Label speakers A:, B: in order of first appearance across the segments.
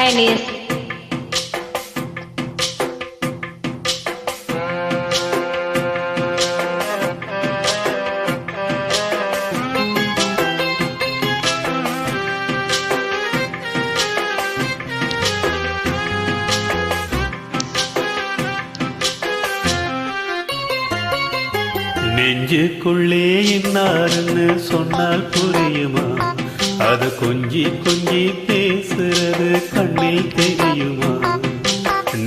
A: Chinese.
B: நெஞ்சுக்குள்ளே இன்னாருன்னு சொன்னால் புரியுமா? அது கொஞ்சி கொஞ்சி பேசுறது கண்ணில் தெரியுமா?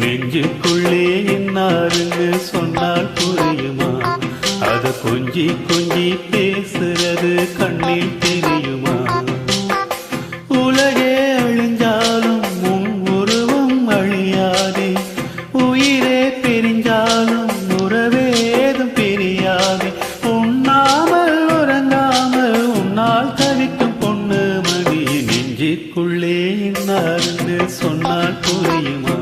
B: நெஞ்சுக்குள்ளே இன்னாருன்னு சொன்னால் புரியுமா? அது கொஞ்சி கொஞ்சி பேசுறது கண்ணில் தெரியுமா? உலகே அழிஞ்சாலும் உன் உருவம் அழியாதே, உயிரே பிரிஞ்சாலும் உறவேதும் பிரியாதே. உண்ணாமல் உறங்காமல் உன்னால் தவிக்கும் பொண்ணு மணி. நெஞ்சுக்குள்ளே இன்னாருன்னு சொன்னால் புரியுமா?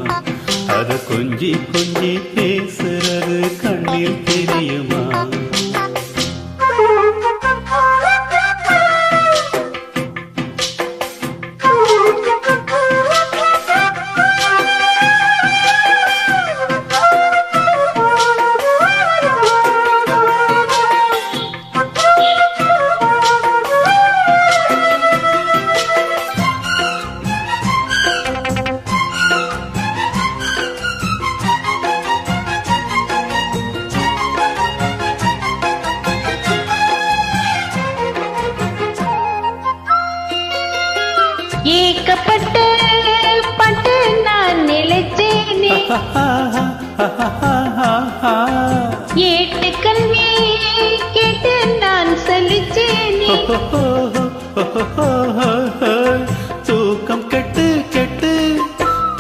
B: அது கொஞ்சி கொஞ்சி பேசுறது கண்ணில் தெரியுமா?
A: ஏக்கப்பட்டு பட்டு நான் நிலைச்சேனே, ஏட்டு கல்வி கேட்டு நான் சலிச்சேனே.
B: தூக்கம் கெட்டு கெட்டு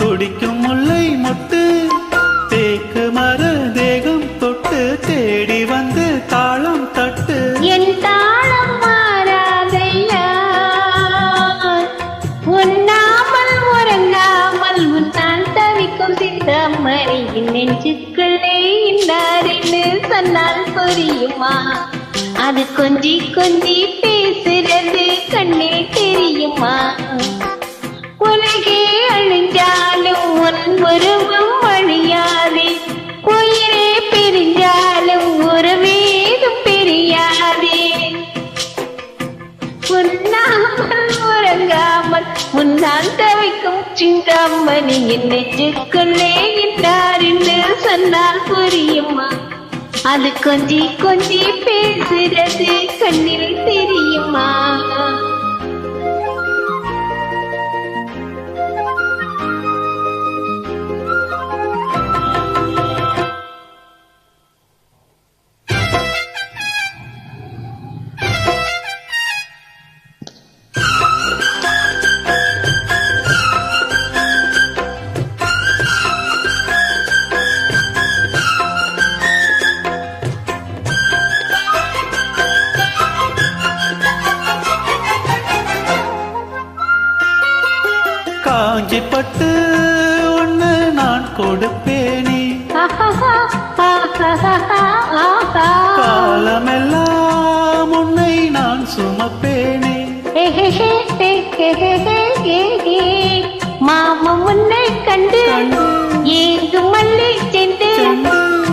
B: துடிக்கும் முல்லை மொட்டு, தேக்கு மர தேகம் தொட்டு தேடி வந்து தாளம் தட்டு.
A: என் தாளம் மாறாதையா, உண்ணாமல் உறங்காமல் உன்னால் தவிக்கும் சிந்தாமணியின் நெஞ்சுக்குள்ளே இன்னாருன்னு சொன்னால் புரியுமா? அது கொஞ்சி கொஞ்சி பேசுறது கண்ணே தெரியுமா? உலகே அழிஞ்சாலும் உன் உருவம் அழியாதே, உயிரே பிரிஞ்சாலும் உறவேதும் பிரியாதே. உண்ணாமல் உறங்காமல் உன்னால் தவிக்கும் சிந்தாமணியின் நெஞ்சுக்குள்ளே இன்னாருன்னு சொன்னால் புரியுமா? அது கொஞ்சி கொஞ்சி பேசுறது கண்ணில் தெரியுமா?
B: காஞ்சி பட்டு ஒண்ணு நான் கொடுப்பேனே, காலமெல்லாம் உன்னை நான் சுமப்பேனே.
A: மாமா உன்னை கண்டு ஏங்கு மல்லி சென்று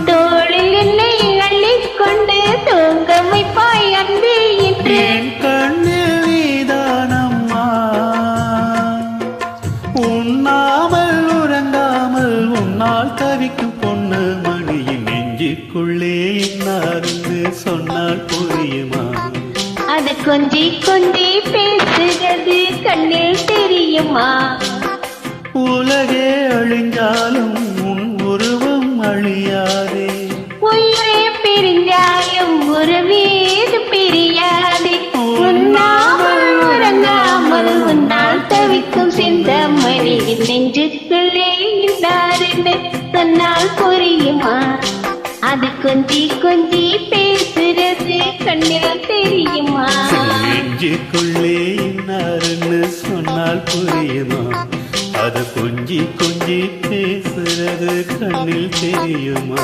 A: தோளில் என்னை அள்ளிக்கொண்டு தூங்க வைப்பாய் அன்பே என்று.
B: என் கண்ணு வீதானம்மா, உண்ணாமல் உறங்காமல் உன்னால் தவிக்கும் பொண்ணு மணியின் நெஞ்சுக்குள்ளே இன்னாருன்னு சொன்னால் புரியுமா?
A: அது கொஞ்சி கொஞ்சி பேசுகிறது கண்ணில் தெரியுமா?
B: உலகே அழிஞ்சாலும் உன் உருவம் அழியாதே,
A: உயிரே பிரிஞ்சாலும் உறவேது பிரியாதே. உண்ணாமல் உறங்காமல் உன்னால் தவிக்கும் சிந்தாமணியின் நெஞ்சுக்குள்ளே இன்னாருன்னு சொன்னால் புரியுமா? அது கொஞ்சி கொஞ்சி பேசுறது கண்ணில் தெரியுமா?
B: நெஞ்சுக்குள்ளே இன்னாருன்னு சொன்னால் புரியுமா? அது கொஞ்சி கொஞ்சி பேசுறது கண்ணில் தெரியுமா?